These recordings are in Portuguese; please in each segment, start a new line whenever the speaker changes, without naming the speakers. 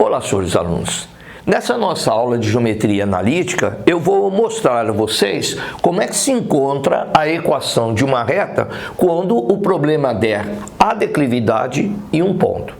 Olá, senhores alunos. Nessa nossa aula de geometria analítica, eu vou mostrar a vocês como é que se encontra a equação de uma reta quando o problema der a declividade e um ponto.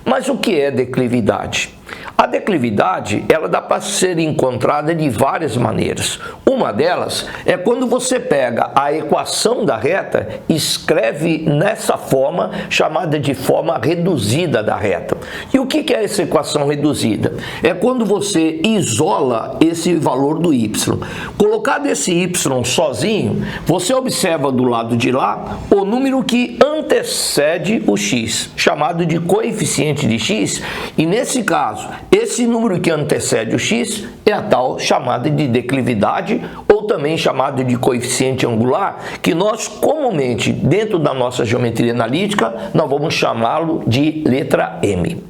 Mas o que é declividade? A declividade, ela dá para ser encontrada de várias maneiras. Uma delas é quando você pega a equação da reta e escreve nessa forma, chamada de forma reduzida da reta. E o que é essa equação reduzida? É quando você isola esse valor do y. Colocado esse y sozinho, você observa do lado de lá o número que antecede o x, chamado de coeficiente de x, e nesse caso, esse número que antecede o x é a tal chamada de declividade, ou também chamado de coeficiente angular, que nós comumente, dentro da nossa geometria analítica, nós vamos chamá-lo de letra M.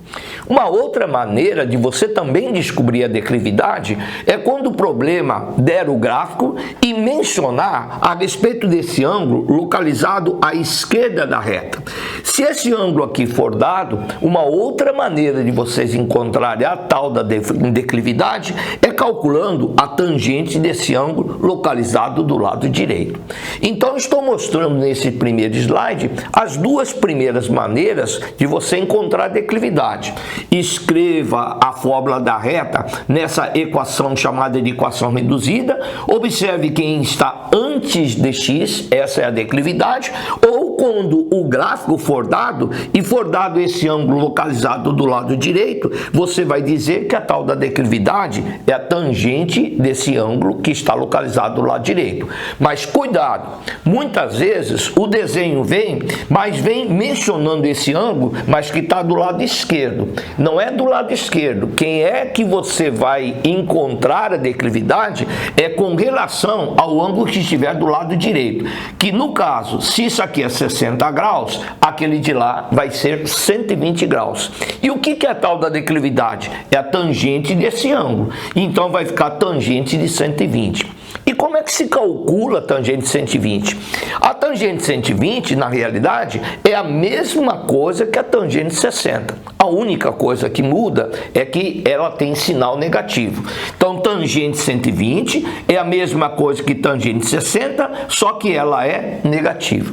Uma outra maneira de você também descobrir a declividade é quando o problema der o gráfico e mencionar a respeito desse ângulo localizado à esquerda da reta. Se esse ângulo aqui for dado, uma outra maneira de vocês encontrarem a tal da declividade é calculando a tangente desse ângulo localizado do lado direito. Então, estou mostrando nesse primeiro slide as duas primeiras maneiras de você encontrar a declividade. Escreva a fórmula da reta nessa equação chamada de equação reduzida. Observe quem está antes de x, essa é a declividade, ou quando o gráfico for dado e for dado esse ângulo localizado do lado direito, você vai dizer que a tal da declividade é a tangente desse ângulo que está localizado do lado direito. Mas cuidado, muitas vezes o desenho vem mencionando esse ângulo, mas que está do lado esquerdo. Não é do lado esquerdo. Quem é que você vai encontrar a declividade é com relação ao ângulo que estiver do lado direito. Que no caso, se isso aqui é 60 graus, aquele de lá vai ser 120 graus. E o que é a tal da declividade? É a tangente desse ângulo. Então vai ficar tangente de 120. E como é que se calcula a tangente de 120? A tangente de 120, na realidade, é a mesma coisa que a tangente de 60. A única coisa que muda é que ela tem sinal negativo. Então, tangente de 120 é a mesma coisa que tangente de 60, só que ela é negativa.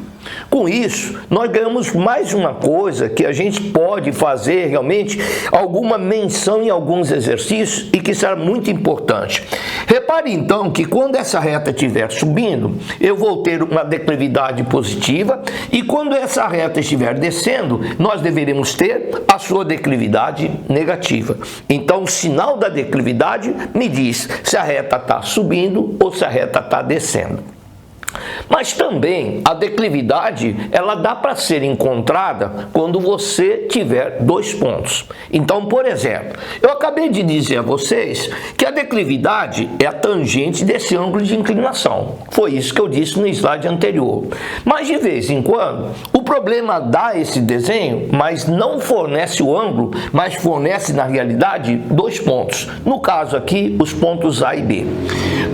Com isso, nós ganhamos mais uma coisa que a gente pode fazer realmente alguma menção em alguns exercícios e que será muito importante. Repare então que quando essa reta estiver subindo, eu vou ter uma declividade positiva, e quando essa reta estiver descendo, nós deveremos ter a sua declividade negativa. Então, o sinal da declividade me diz se a reta está subindo ou se a reta está descendo. Mas também a declividade, ela dá para ser encontrada quando você tiver dois pontos. Então, por exemplo, eu acabei de dizer a vocês que a declividade é a tangente desse ângulo de inclinação. Foi isso que eu disse no slide anterior. Mas de vez em quando, o problema dá esse desenho, mas não fornece o ângulo, mas fornece na realidade dois pontos. No caso aqui, os pontos A e B.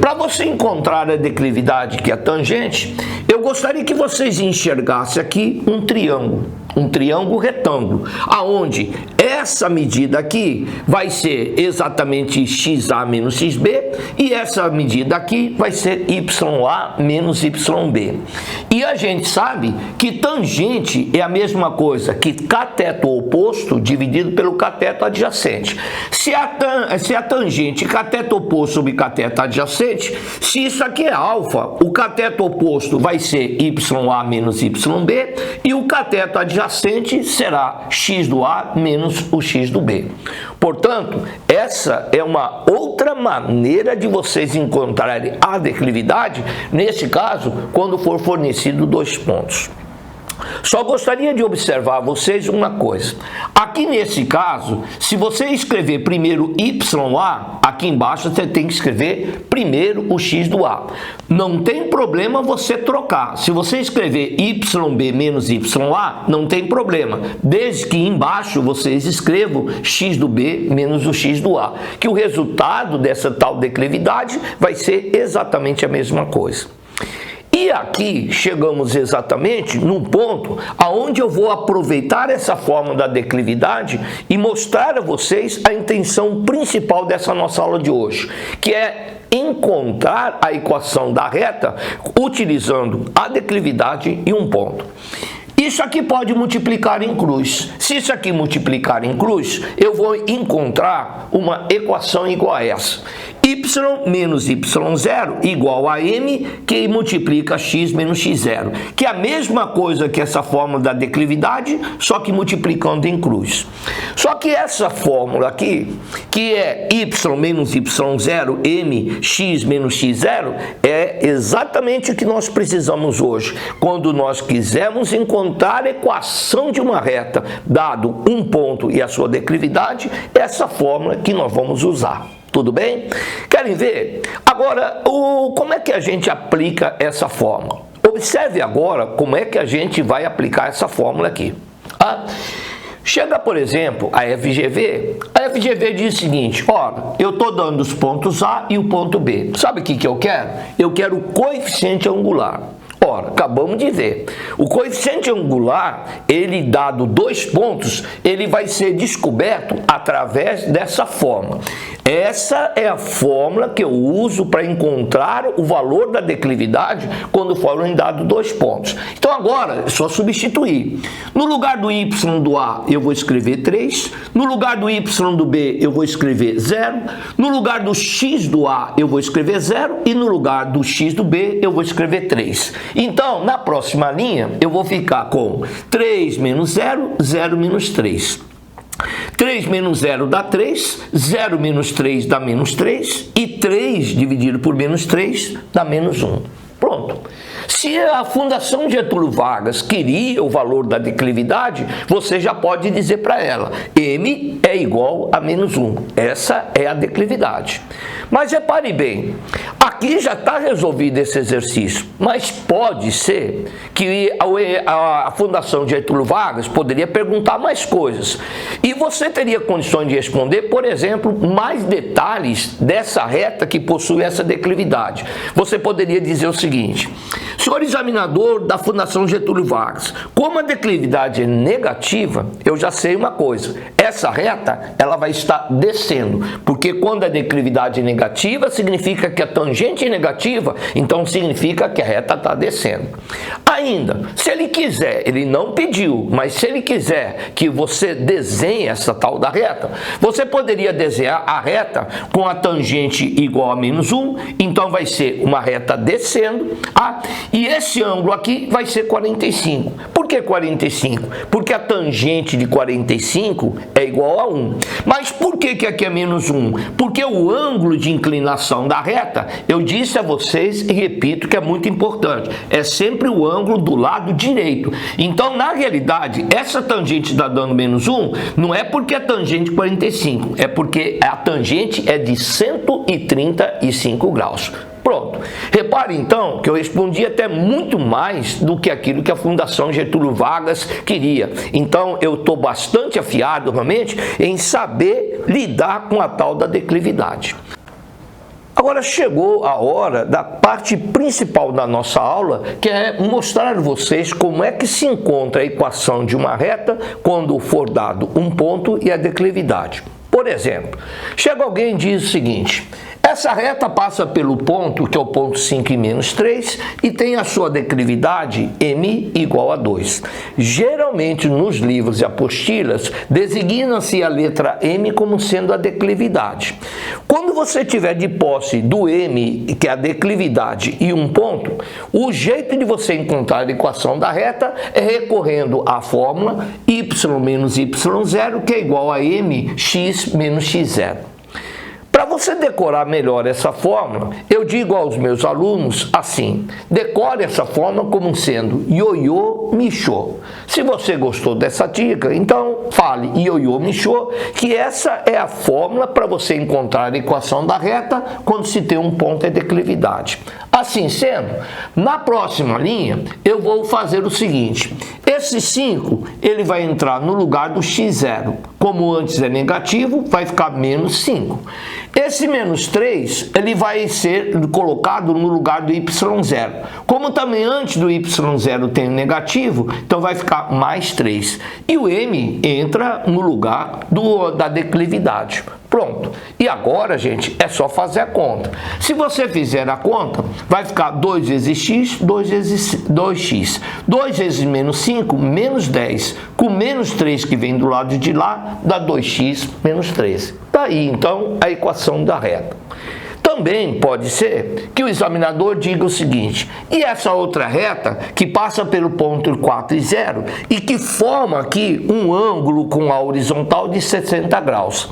Para você encontrar a declividade, que é a tangente, eu gostaria que vocês enxergassem aqui um triângulo retângulo, aonde essa medida aqui vai ser exatamente XA menos XB e essa medida aqui vai ser YA menos YB. E a gente sabe que tangente é a mesma coisa que cateto oposto dividido pelo cateto adjacente. Se a tangente cateto oposto sobre cateto adjacente, se isso aqui é alfa, o cateto oposto vai ser YA menos YB e o cateto adjacente será x do A menos o x do B. Portanto, essa é uma outra maneira de vocês encontrarem a declividade, nesse caso, quando for fornecido dois pontos. Só gostaria de observar a vocês uma coisa. Aqui nesse caso, se você escrever primeiro YA, aqui embaixo você tem que escrever primeiro o x do A. Não tem problema você trocar. Se você escrever YB menos YA, não tem problema. Desde que embaixo vocês escrevam x do B menos o x do A. Que o resultado dessa tal declividade vai ser exatamente a mesma coisa. E aqui chegamos exatamente num ponto aonde eu vou aproveitar essa fórmula da declividade e mostrar a vocês a intenção principal dessa nossa aula de hoje, que é encontrar a equação da reta utilizando a declividade e um ponto. Isso aqui pode multiplicar em cruz. Se isso aqui multiplicar em cruz, eu vou encontrar uma equação igual a essa. Y menos y0 igual a m, que multiplica x menos x0, que é a mesma coisa que essa fórmula da declividade, só que multiplicando em cruz. Só que essa fórmula aqui, que é y menos y0, m, x menos x0, é exatamente o que nós precisamos hoje, quando nós quisermos encontrar a equação de uma reta, dado um ponto e a sua declividade, essa fórmula que nós vamos usar. Tudo bem? Querem ver? Agora, como é que a gente aplica essa fórmula? Observe agora como é que a gente vai aplicar essa fórmula aqui. Chega, por exemplo, a FGV. A FGV diz o seguinte: olha, eu estou dando os pontos A e o ponto B. Sabe o que eu quero? Eu quero o coeficiente angular. Ora, acabamos de ver. O coeficiente angular, ele dado 2 pontos, ele vai ser descoberto através dessa fórmula. Essa é a fórmula que eu uso para encontrar o valor da declividade quando forem dados 2 pontos. Então agora é só substituir. No lugar do y do A eu vou escrever 3, no lugar do y do B eu vou escrever 0, no lugar do x do A eu vou escrever 0 e no lugar do x do B eu vou escrever 3. Então, na próxima linha eu vou ficar com 3 menos 0, 0 menos 3. 3 menos 0 dá 3, 0 menos 3 dá menos 3 e 3 dividido por menos 3 dá menos 1. Pronto. Se a Fundação Getúlio Vargas queria o valor da declividade, você já pode dizer para ela, m é igual a menos 1. Essa é a declividade. Mas repare bem, aqui já está resolvido esse exercício, mas pode ser que a Fundação Getúlio Vargas poderia perguntar mais coisas. E você teria condições de responder, por exemplo, mais detalhes dessa reta que possui essa declividade. Você poderia dizer o seguinte: senhor examinador da Fundação Getúlio Vargas, como a declividade é negativa, eu já sei uma coisa, essa reta ela vai estar descendo, porque quando a declividade é negativa, significa que a tangente é negativa, então significa que a reta está descendo. Ainda, se ele quiser, ele não pediu, mas se ele quiser que você desenhe essa tal da reta, você poderia desenhar a reta com a tangente igual a menos 1, então vai ser uma reta descendo, e esse ângulo aqui vai ser 45. Por que 45? Porque a tangente de 45 é igual a 1. Mas por que aqui é menos 1? Porque o ângulo de inclinação da reta, eu disse a vocês e repito que é muito importante, é sempre o ângulo do lado direito. Então, na realidade, essa tangente está dando menos 1, não é porque a tangente 45, é porque a tangente é de 135 graus. Pronto. Repare então que eu respondi até muito mais do que aquilo que a Fundação Getúlio Vargas queria. Então eu estou bastante afiado realmente em saber lidar com a tal da declividade. Agora chegou a hora da parte principal da nossa aula, que é mostrar a vocês como é que se encontra a equação de uma reta quando for dado um ponto e a declividade. Por exemplo, chega alguém e diz o seguinte: essa reta passa pelo ponto, que é o ponto 5 e menos 3, e tem a sua declividade m igual a 2. Geralmente, nos livros e apostilas, designa-se a letra m como sendo a declividade. Quando você tiver de posse do m, que é a declividade, e um ponto, o jeito de você encontrar a equação da reta é recorrendo à fórmula y menos y0, que é igual a mx menos x0. Para você decorar melhor essa fórmula, eu digo aos meus alunos assim: decore essa fórmula como sendo ioiô michô. Se você gostou dessa dica, então fale ioiô michô, que essa é a fórmula para você encontrar a equação da reta quando se tem um ponto e declividade. Assim sendo, na próxima linha eu vou fazer o seguinte: esse 5 ele vai entrar no lugar do x0. como antes é negativo, vai ficar menos 5. Esse menos 3, ele vai ser colocado no lugar do y0. Como também antes do y0 tem o negativo, então vai ficar mais 3. E o m entra no lugar da declividade. Pronto. E agora, gente, é só fazer a conta. Se você fizer a conta, vai ficar 2 vezes x, 2 vezes 2x. 2 vezes menos 5, menos 10. Com menos 3 que vem do lado de lá, dá 2x menos 13. Tá aí, então, a equação da reta. Também pode ser que o examinador diga o seguinte: e essa outra reta que passa pelo ponto 4 e 0 e que forma aqui um ângulo com a horizontal de 60 graus.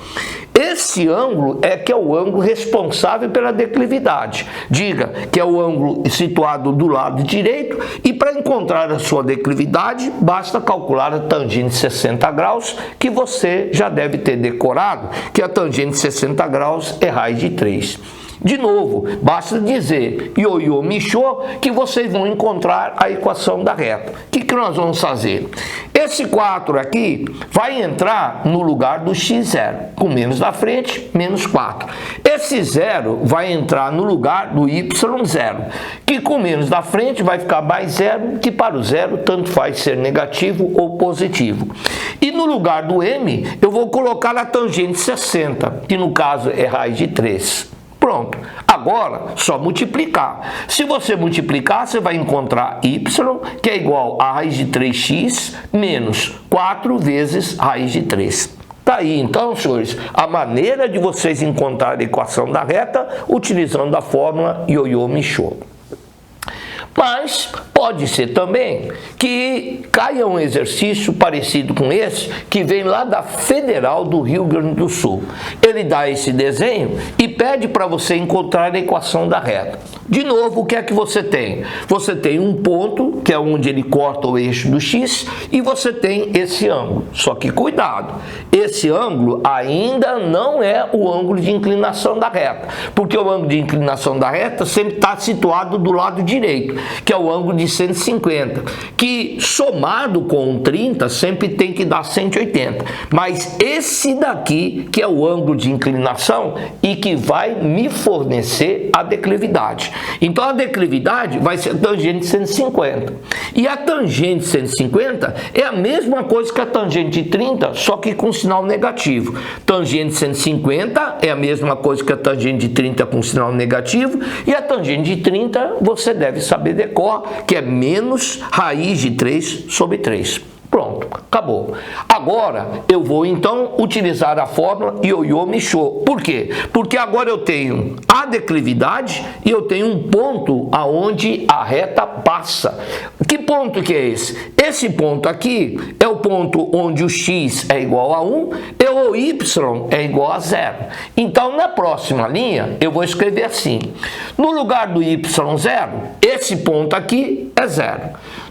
Esse ângulo é que é o ângulo responsável pela declividade. Diga que é o ângulo situado do lado direito e para encontrar a sua declividade, basta calcular a tangente de 60 graus, que você já deve ter decorado, que a tangente de 60 graus é raiz de 3. De novo, basta dizer ioiô michô que vocês vão encontrar a equação da reta. O que nós vamos fazer? Esse 4 aqui vai entrar no lugar do x0, com menos da frente, menos 4. Esse 0 vai entrar no lugar do y0, que com menos da frente vai ficar mais 0, que para o 0 tanto faz ser negativo ou positivo. E no lugar do m, eu vou colocar a tangente 60, que no caso é raiz de 3. Pronto. Agora, só multiplicar. Se você multiplicar, você vai encontrar y, que é igual a raiz de 3x menos 4 vezes raiz de 3. Tá aí, então, senhores, a maneira de vocês encontrar a equação da reta utilizando a fórmula ioiô michô. Mas pode ser também que caia um exercício parecido com esse, que vem lá da Federal do Rio Grande do Sul. Ele dá esse desenho e pede para você encontrar a equação da reta. De novo, o que é que você tem? Você tem um ponto, que é onde ele corta o eixo do x, e você tem esse ângulo. Só que cuidado, esse ângulo ainda não é o ângulo de inclinação da reta, porque o ângulo de inclinação da reta sempre está situado do lado direito, que é o ângulo de 150, que somado com 30 sempre tem que dar 180. Mas esse daqui que é o ângulo de inclinação e que vai me fornecer a declividade. Então a declividade vai ser a tangente de 150. E a tangente de 150 é a mesma coisa que a tangente de 30, só que com sinal negativo. Tangente de 150 é a mesma coisa que a tangente de 30 com sinal negativo, e a tangente de 30 você deve saber decor, que é menos raiz de 3 sobre 3. Pronto, acabou. Agora eu vou então utilizar a fórmula ioiô michô. Por quê? Porque agora eu tenho a declividade e eu tenho um ponto aonde a reta passa. Que ponto que é esse? Esse ponto aqui é o ponto onde o x é igual a 1 e o y é igual a 0. Então na próxima linha eu vou escrever assim: no lugar do y0, esse ponto aqui é 0.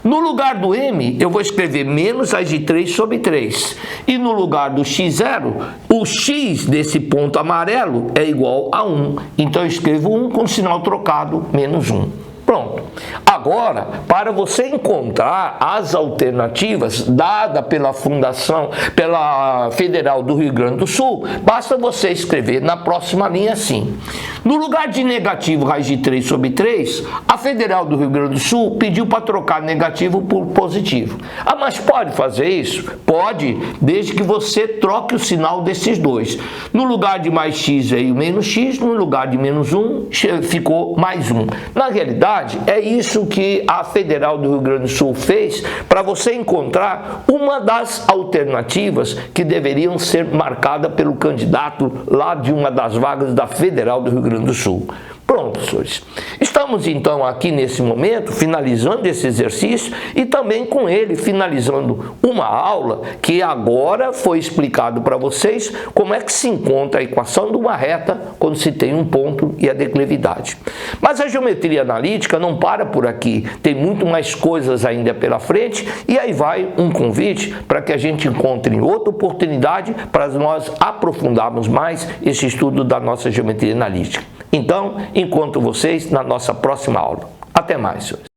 No lugar do m, eu vou escrever menos raiz de 3 sobre 3. E no lugar do x0, o x desse ponto amarelo é igual a 1. Então eu escrevo 1 com sinal trocado, menos 1. Pronto. Agora, para você encontrar as alternativas dadas pela Fundação, pela Federal do Rio Grande do Sul, basta você escrever na próxima linha assim: no lugar de negativo raiz de 3 sobre 3, a Federal do Rio Grande do Sul pediu para trocar negativo por positivo. Ah, mas pode fazer isso? Pode, desde que você troque o sinal desses dois. No lugar de mais x veio menos x, no lugar de menos 1 ficou mais 1. Na realidade, é isso que a Federal do Rio Grande do Sul fez para você encontrar uma das alternativas que deveriam ser marcadas pelo candidato lá de uma das vagas da Federal do Rio Grande do Sul. Pronto, senhores. Estamos então aqui nesse momento finalizando esse exercício e também com ele finalizando uma aula que agora foi explicado para vocês como é que se encontra a equação de uma reta quando se tem um ponto e a declividade. Mas a geometria analítica não para por aqui, tem muito mais coisas ainda pela frente, e aí vai um convite para que a gente encontre outra oportunidade para nós aprofundarmos mais esse estudo da nossa geometria analítica. Então, encontro vocês na nossa próxima aula. Até mais, senhores.